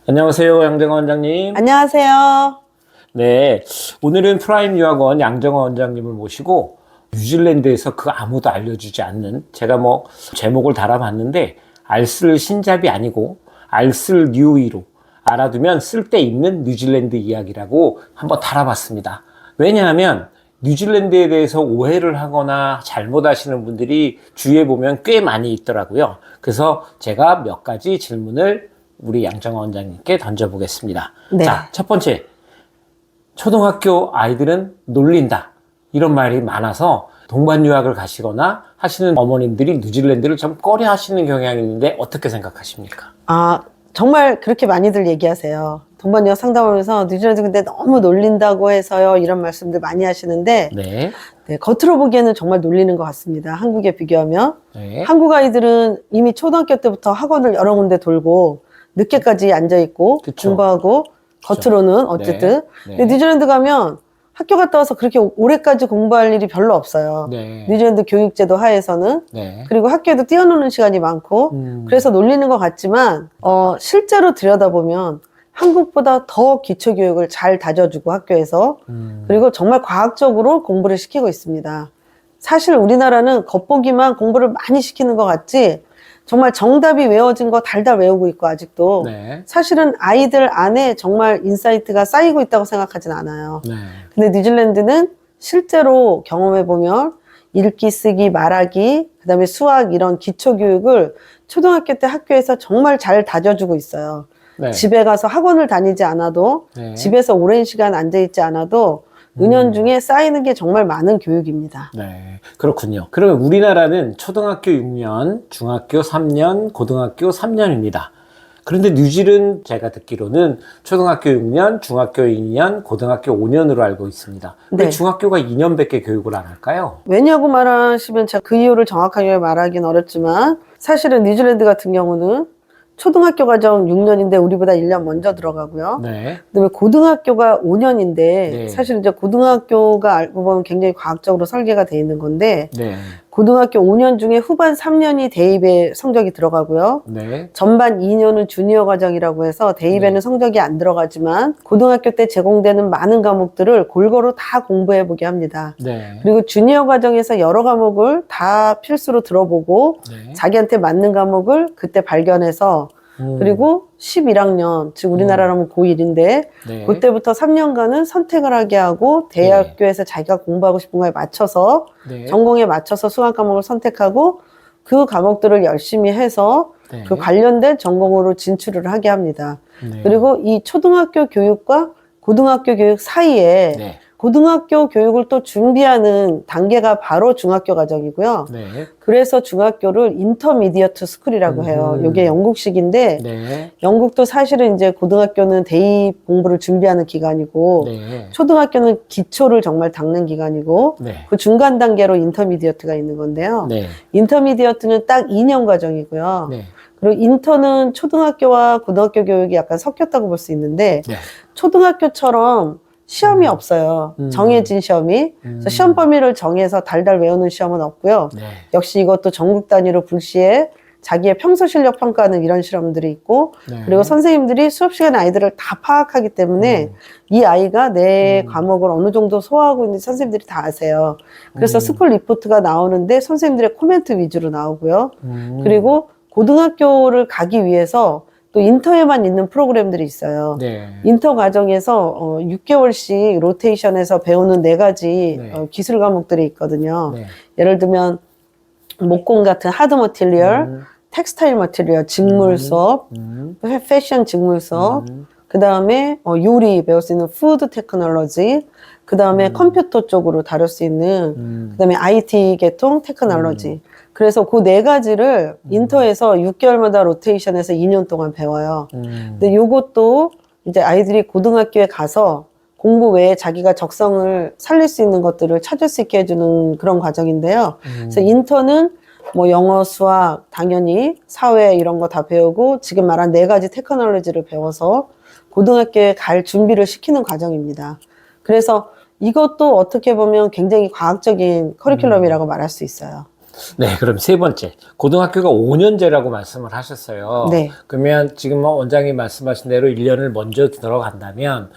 안녕하세요, 양정원 원장님. 안녕하세요. 네, 오늘은 프라임 유학원 양정원 원장님을 모시고 뉴질랜드에서 그 아무도 알려주지 않는 제가 제목을 달아봤는데 알쓸 신잡이 아니고 알쓸 뉴이로 알아두면 쓸데있는 뉴질랜드 이야기라고 한번 달아봤습니다. 왜냐하면 뉴질랜드에 대해서 오해를 하거나 잘못 아시는 분들이 주위에 보면 꽤 많이 있더라고요. 그래서 제가 몇 가지 질문을 우리 양정원 원장님께 던져보겠습니다. 네. 자, 첫 번째. 초등학교 아이들은 놀린다. 이런 말이 많아서 동반 유학을 가시거나 하시는 어머님들이 뉴질랜드를 좀 꺼려 하시는 경향이 있는데 어떻게 생각하십니까? 정말 그렇게 많이들 얘기하세요. 동반유학 상담하면서 뉴질랜드 근데 너무 놀린다고 해서요. 이런 말씀들 많이 하시는데 네. 네, 겉으로 보기에는 정말 놀리는 것 같습니다. 한국에 비교하면. 네. 한국 아이들은 이미 초등학교 때부터 학원을 여러 군데 돌고 늦게까지 앉아있고 그쵸. 공부하고 겉으로는 어쨌든. 네. 근데 뉴질랜드 가면 학교 갔다 와서 그렇게 오래까지 공부할 일이 별로 없어요. 네. 뉴질랜드 교육제도 하에서는. 네. 그리고 학교에도 뛰어노는 시간이 많고 그래서 놀리는 것 같지만 실제로 들여다보면 한국보다 더 기초교육을 잘 다져주고 학교에서 그리고 정말 과학적으로 공부를 시키고 있습니다. 사실 우리나라는 겉보기만 공부를 많이 시키는 것 같지 정말 정답이 외워진 거 달달 외우고 있고 아직도 네. 사실은 아이들 안에 정말 인사이트가 쌓이고 있다고 생각하진 않아요. 네. 근데 뉴질랜드는 실제로 경험해보면 읽기, 쓰기, 말하기, 그 다음에 수학 이런 기초교육을 초등학교 때 학교에서 정말 잘 다져주고 있어요. 네. 집에 가서 학원을 다니지 않아도 네. 집에서 오랜 시간 앉아있지 않아도 은연중에 쌓이는 게 정말 많은 교육입니다. 네, 그렇군요. 그러면 우리나라는 초등학교 6년, 중학교 3년, 고등학교 3년입니다. 그런데 뉴질은 제가 듣기로는 초등학교 6년, 중학교 2년, 고등학교 5년으로 알고 있습니다. 왜 네. 중학교가 2년밖에 교육을 안 할까요? 왜냐고 말하시면 제가 그 이유를 정확하게 말하기는 어렵지만 사실은 뉴질랜드 같은 경우는 초등학교 과정 6년인데 우리보다 1년 먼저 들어가고요. 네. 그다음에 고등학교가 5년인데 네. 사실 이제 고등학교가 알고 보면 굉장히 과학적으로 설계가 돼 있는 건데 네. 고등학교 5년 중에 후반 3년이 대입에 성적이 들어가고요. 네. 전반 2년은 주니어 과정이라고 해서 대입에는 네. 성적이 안 들어가지만 고등학교 때 제공되는 많은 과목들을 골고루 다 공부해 보게 합니다. 네. 그리고 주니어 과정에서 여러 과목을 다 필수로 들어보고 네. 자기한테 맞는 과목을 그때 발견해서 그리고 11학년, 즉 우리나라라면 고1인데 네. 그때부터 3년간은 선택을 하게 하고 대학교에서 자기가 공부하고 싶은 거에 맞춰서 네. 전공에 맞춰서 수학 과목을 선택하고 그 과목들을 열심히 해서 네. 그 관련된 전공으로 진출을 하게 합니다. 네. 그리고 이 초등학교 교육과 고등학교 교육 사이에 네. 고등학교 교육을 또 준비하는 단계가 바로 중학교 과정이고요. 네. 그래서 중학교를 인터미디어트 스쿨이라고 해요. 이게 영국식인데 네. 영국도 사실은 이제 고등학교는 대입 공부를 준비하는 기간이고 네. 초등학교는 기초를 정말 닦는 기간이고 네. 그 중간 단계로 인터미디어트가 있는 건데요. 네. 인터미디어트는 딱 2년 과정이고요. 네. 그리고 인터는 초등학교와 고등학교 교육이 약간 섞였다고 볼 수 있는데 네. 초등학교처럼 시험이 없어요. 정해진 시험이. 그래서 시험 범위를 정해서 달달 외우는 시험은 없고요. 네. 역시 이것도 전국 단위로 불시에 자기의 평소 실력 평가하는 이런 실험들이 있고 네. 그리고 선생님들이 수업 시간에 아이들을 다 파악하기 때문에 이 아이가 내 과목을 어느 정도 소화하고 있는지 선생님들이 다 아세요. 그래서 스쿨 리포트가 나오는데 선생님들의 코멘트 위주로 나오고요. 그리고 고등학교를 가기 위해서 또 인터에만 있는 프로그램들이 있어요. 네. 인터 과정에서 6개월씩 로테이션에서 배우는 4가지 네. 기술 과목들이 있거든요. 네. 예를 들면 목공 같은 하드 머티리얼, 텍스타일 머티리얼, 직물 수업, 패션 직물 수업, 그 다음에 요리 배울 수 있는 푸드 테크놀로지, 그 다음에 컴퓨터 쪽으로 다룰 수 있는, 그 다음에 IT 계통 테크놀로지. 그래서 그 4가지를 인터에서 6개월마다 로테이션해서 2년 동안 배워요. 근데 요것도 이제 아이들이 고등학교에 가서 공부 외에 자기가 적성을 살릴 수 있는 것들을 찾을 수 있게 해주는 그런 과정인데요. 그래서 인터는 뭐 영어, 수학, 당연히 사회 이런 거 다 배우고 지금 말한 4가지 테크놀로지를 배워서 고등학교에 갈 준비를 시키는 과정입니다. 그래서 이것도 어떻게 보면 굉장히 과학적인 커리큘럼이라고 말할 수 있어요. 네, 그럼 세 번째. 고등학교가 5년제라고 말씀을 하셨어요. 네. 그러면 지금 뭐 원장님 말씀하신 대로 1년을 먼저 들어간다면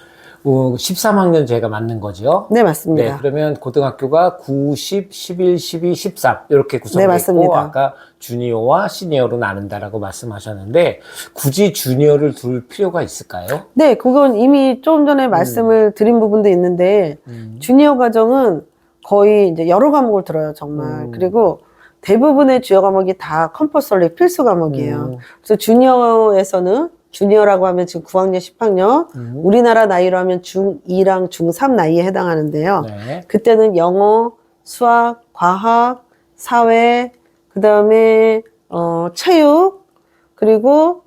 13학년제가 맞는 거죠? 네, 맞습니다. 네, 그러면 고등학교가 9, 10, 11, 12, 13 이렇게 구성되어 네, 있고 맞습니다. 아까 주니어와 시니어로 나눈다라고 말씀하셨는데 굳이 주니어를 둘 필요가 있을까요? 네, 그건 이미 좀 전에 말씀을 드린 부분도 있는데, 주니어 과정은 거의 이제 여러 과목을 들어요, 정말. 그리고 대부분의 주요 과목이 다 컴퍼설리 필수 과목이에요. 그래서 주니어에서는 주니어라고 하면 지금 9학년, 10학년, 우리나라 나이로 하면 중2랑 중3 나이에 해당하는데요. 네. 그때는 영어, 수학, 과학, 사회, 그 다음에, 체육, 그리고,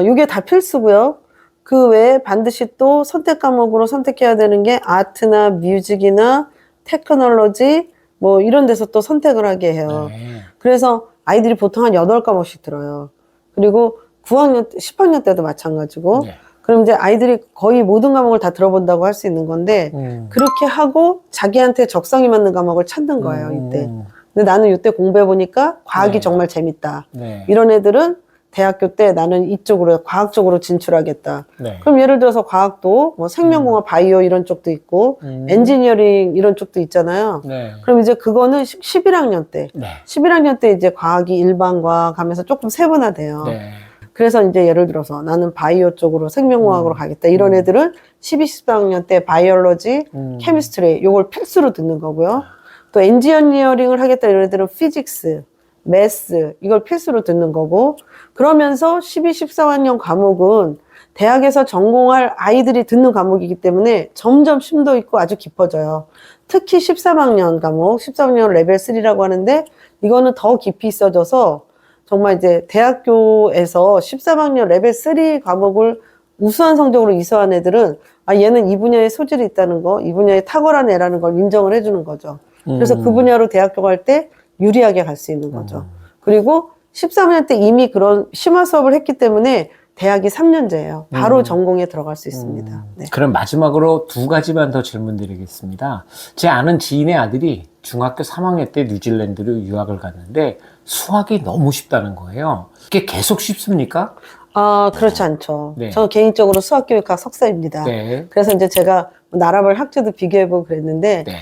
이게 다 필수고요. 그 외에 반드시 또 선택 과목으로 선택해야 되는 게 아트나 뮤직이나 테크놀로지, 뭐 이런 데서 또 선택을 하게 해요. 네. 그래서 아이들이 보통 한 8과목씩 들어요. 그리고 9학년, 10학년 때도 마찬가지고. 네. 그럼 이제 아이들이 거의 모든 과목을 다 들어본다고 할 수 있는 건데, 그렇게 하고 자기한테 적성이 맞는 과목을 찾는 거예요, 이때. 근데 나는 이때 공부해보니까 과학이 네. 정말 재밌다. 네. 이런 애들은 대학교 때 나는 이쪽으로, 과학 쪽으로 진출하겠다. 네. 그럼 예를 들어서 과학도 뭐 생명공학, 바이오 이런 쪽도 있고, 엔지니어링 이런 쪽도 있잖아요. 네. 그럼 이제 그거는 11학년 때. 네. 11학년 때 이제 과학이 일반과학 하면서 조금 세분화돼요. 네. 그래서 이제 예를 들어서 나는 바이오 쪽으로 생명공학으로 가겠다. 이런 애들은 12, 14학년 때 바이올로지, 케미스트리 요걸 필수로 듣는 거고요. 또 엔지니어링을 하겠다 이런 애들은 피직스, 매스 이걸 필수로 듣는 거고 그러면서 12, 14학년 과목은 대학에서 전공할 아이들이 듣는 과목이기 때문에 점점 심도 있고 아주 깊어져요. 특히 13학년 과목, 13학년 레벨 3라고 하는데 이거는 더 깊이 있어져서 정말 이제 대학교에서 13학년 레벨 3 과목을 우수한 성적으로 이수한 애들은 아 얘는 이 분야에 소질이 있다는 거, 이 분야에 탁월한 애라는 걸 인정을 해주는 거죠. 그래서 그 분야로 대학교 갈 때 유리하게 갈 수 있는 거죠. 그리고 13학년 때 이미 그런 심화 수업을 했기 때문에 대학이 3년제예요. 바로 전공에 들어갈 수 있습니다. 네. 그럼 마지막으로 두 가지만 더 질문 드리겠습니다. 제 아는 지인의 아들이 중학교 3학년 때 뉴질랜드로 유학을 갔는데 수학이 너무 쉽다는 거예요. 이게 계속 쉽습니까? 아, 그렇지 않죠. 네. 저는 개인적으로 수학교육학 석사입니다. 네. 그래서 이제 제가 나라별 학제도 비교해보고 그랬는데 네.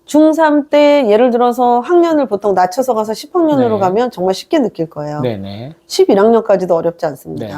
중3 때 예를 들어서 학년을 보통 낮춰서 가서 10학년으로 네. 가면 정말 쉽게 느낄 거예요. 네네. 11학년까지도 어렵지 않습니다. 네.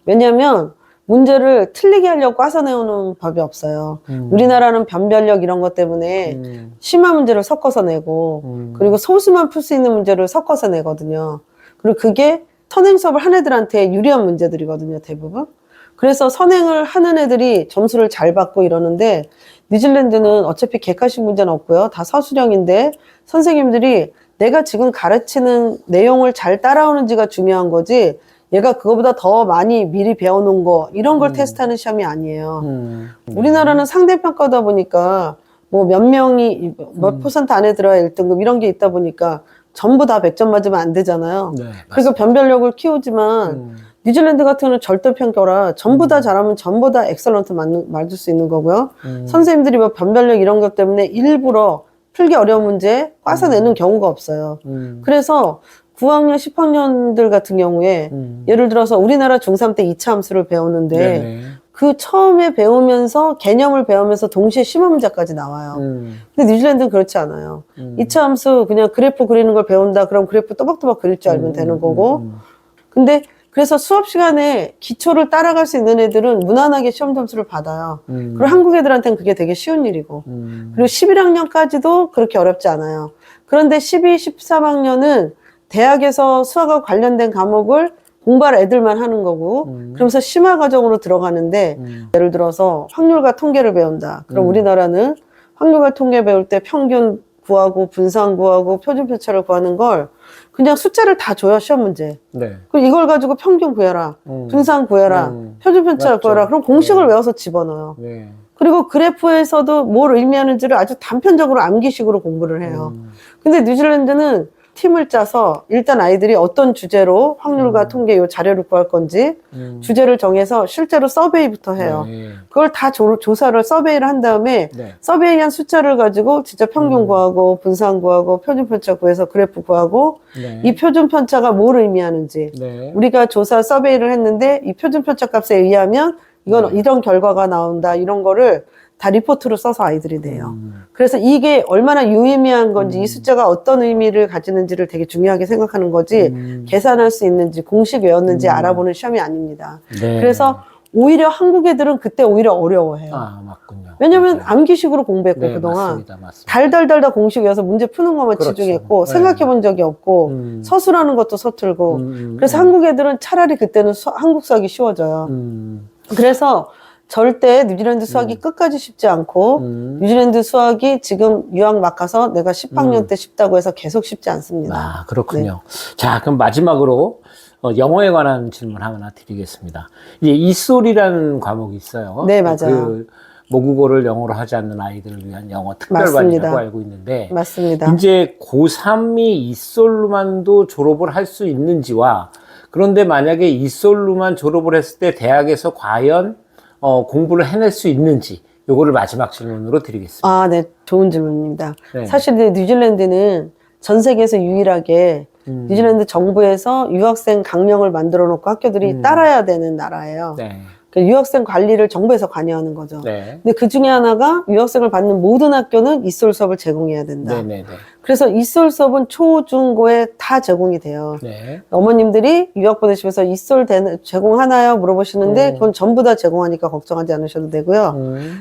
왜냐하면 문제를 틀리게 하려고 꽈서 내오는 법이 없어요. 우리나라는 변별력 이런 것 때문에 심화 문제를 섞어서 내고 그리고 소수만 풀 수 있는 문제를 섞어서 내거든요. 그리고 그게 선행 수업을 한 애들한테 유리한 문제들이거든요, 대부분. 그래서 선행을 하는 애들이 점수를 잘 받고 이러는데 뉴질랜드는 어차피 객관식 문제는 없고요. 다 서술형인데 선생님들이 내가 지금 가르치는 내용을 잘 따라오는지가 중요한 거지 얘가 그거보다 더 많이 미리 배워놓은 거 이런 걸 테스트하는 시험이 아니에요. 우리나라는 상대평가다 보니까 뭐 몇 명이 몇 퍼센트 안에 들어야 1등급 이런 게 있다 보니까 전부 다 100점 맞으면 안 되잖아요. 네, 그래서 변별력을 키우지만 뉴질랜드 같은 경우는 절대평가라 전부 다 잘하면 전부 다 엑셀런트 맞을 수 있는 거고요. 선생님들이 뭐 변별력 이런 것 때문에 일부러 풀기 어려운 문제 꽈서 내는 경우가 없어요. 그래서 9학년, 10학년들 같은 경우에 예를 들어서 우리나라 중3 때 2차 함수를 배우는데 네네. 그 처음에 배우면서 개념을 배우면서 동시에 심화 문제까지 나와요. 근데 뉴질랜드는 그렇지 않아요. 2차 함수 그냥 그래프 그리는 걸 배운다. 그럼 그래프 또박또박 그릴 줄 알면 되는 거고. 근데 그래서 수업 시간에 기초를 따라갈 수 있는 애들은 무난하게 시험 점수를 받아요. 그리고 한국 애들한테는 그게 되게 쉬운 일이고. 그리고 11학년까지도 그렇게 어렵지 않아요. 그런데 12, 13학년은 대학에서 수학과 관련된 과목을 공부할 애들만 하는 거고 그러면서 심화 과정으로 들어가는데 예를 들어서 확률과 통계를 배운다. 그럼 우리나라는 확률과 통계 배울 때 평균 구하고 분산 구하고 표준 편차를 구하는 걸 그냥 숫자를 다 줘요. 시험 문제. 네. 그리고 이걸 가지고 평균 구해라. 분산 구해라. 표준 편차를 맞죠. 구해라. 그럼 공식을 외워서 집어넣어요. 네. 그리고 그래프에서도 뭘 의미하는지를 아주 단편적으로 암기식으로 공부를 해요. 근데 뉴질랜드는 팀을 짜서 일단 아이들이 어떤 주제로 확률과 통계 요 자료를 구할 건지 주제를 정해서 실제로 서베이부터 해요. 네. 그걸 다 조사를 서베이를 한 다음에 네. 서베이한 숫자를 가지고 진짜 평균 구하고 분산 구하고 표준 편차 구해서 그래프 구하고 네. 이 표준 편차가 뭘 의미하는지 네. 우리가 조사 서베이를 했는데 이 표준 편차 값에 의하면 이건 이런 결과가 나온다 이런 거를 다 리포트로 써서 아이들이 내요. 그래서 이게 얼마나 유의미한 건지 이 숫자가 어떤 의미를 가지는지를 되게 중요하게 생각하는 거지 계산할 수 있는지 공식 외웠는지 알아보는 시험이 아닙니다. 네. 그래서 오히려 한국 애들은 그때 오히려 어려워해요. 아, 맞군요. 왜냐면 맞아요. 암기식으로 공부했고 네, 그동안 맞습니다. 맞습니다. 달달달달 공식 외워서 문제 푸는 것만 그렇죠. 치중했고 네. 생각해 본 적이 없고 서술하는 것도 서툴고 그래서 한국 애들은 차라리 그때는 한국 수학이 쉬워져요. 그래서 절대 뉴질랜드 수학이 끝까지 쉽지 않고 뉴질랜드 수학이 지금 유학 막 가서 내가 10학년 때 쉽다고 해서 계속 쉽지 않습니다. 아, 그렇군요. 자, 그럼 마지막으로 영어에 관한 질문 하나 드리겠습니다. 이제 이솔이라는 과목이 있어요. 네, 맞아요. 그 모국어를 영어로 하지 않는 아이들을 위한 영어 특별반이라고 맞습니다. 알고 있는데 맞습니다. 이제 고3이 이솔로만도 졸업을 할 수 있는지와 그런데 만약에 이솔로만 졸업을 했을 때 대학에서 과연 공부를 해낼 수 있는지 요거를 마지막 질문으로 드리겠습니다. 아, 네. 좋은 질문입니다. 네. 사실 뉴질랜드는 전 세계에서 유일하게 뉴질랜드 정부에서 유학생 강령을 만들어 놓고 학교들이 따라야 되는 나라예요. 네. 그 유학생 관리를 정부에서 관여하는 거죠. 네. 근데 그 중에 하나가 유학생을 받는 모든 학교는 이솔 수업을 제공해야 된다. 네네네. 그래서 이솔 수업은 초, 중, 고에 다 제공이 돼요. 네. 어머님들이 유학 보내시면서 이솔 제공하나요? 물어보시는데 그건 전부 다 제공하니까 걱정하지 않으셔도 되고요.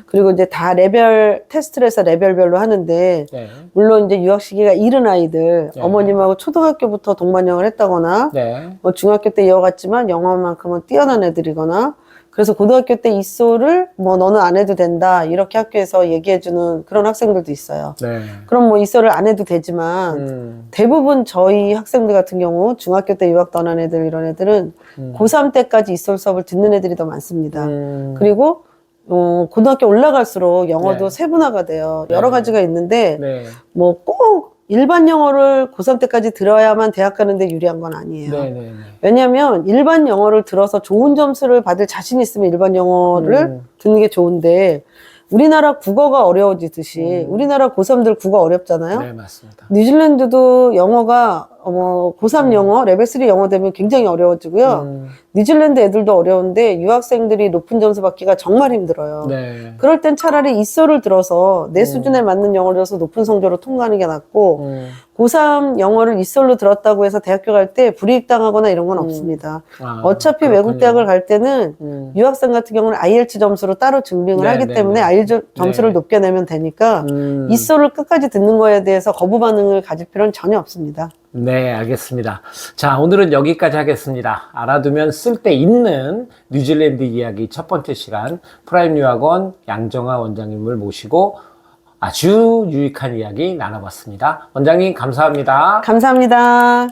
그리고 이제 다 레벨 테스트를 해서 레벨별로 하는데 네. 물론 이제 유학 시기가 이른 아이들 네. 어머님하고 초등학교부터 동반영어를 했다거나 네. 뭐 중학교 때 이어갔지만 영어만큼은 뛰어난 애들이거나 그래서 고등학교 때 이솔을 뭐 너는 안 해도 된다 이렇게 학교에서 얘기해주는 그런 학생들도 있어요. 네. 그럼 뭐 이솔을 안 해도 되지만 대부분 저희 학생들 같은 경우 중학교 때 유학 떠난 애들 이런 애들은 고3 때까지 이솔 수업을 듣는 애들이 더 많습니다. 그리고 고등학교 올라갈수록 영어도 네. 세분화가 돼요. 여러 가지가 있는데 네. 뭐 꼭 일반 영어를 고3 때까지 들어야만 대학 가는데 유리한 건 아니에요. 네네네. 왜냐하면 일반 영어를 들어서 좋은 점수를 받을 자신 있으면 일반 영어를 듣는 게 좋은데 우리나라 국어가 어려워지듯이 우리나라 고3들 국어 어렵잖아요. 네, 맞습니다. 뉴질랜드도 영어가 고3 영어, 레벨 3 영어 되면 굉장히 어려워지고요. 뉴질랜드 애들도 어려운데 유학생들이 높은 점수 받기가 정말 힘들어요. 네. 그럴 땐 차라리 이솔을 들어서 내 수준에 맞는 영어를 들어서 높은 성적으로 통과하는 게 낫고 고3 영어를 이솔로 들었다고 해서 대학교 갈 때 불이익 당하거나 이런 건 없습니다. 아, 어차피 그렇군요. 외국 대학을 갈 때는 유학생 같은 경우는 IELTS 점수로 따로 증빙을 네, 하기 네, 때문에 네. IELTS 점수를 네. 높게 내면 되니까 이솔을 끝까지 듣는 거에 대해서 거부 반응을 가질 필요는 전혀 없습니다. 네, 알겠습니다. 자, 오늘은 여기까지 하겠습니다. 알아두면 쓸데 있는 뉴질랜드 이야기 첫 번째 시간 프라임 유학원 양정아 원장님을 모시고 아주 유익한 이야기 나눠봤습니다. 원장님 감사합니다. 감사합니다.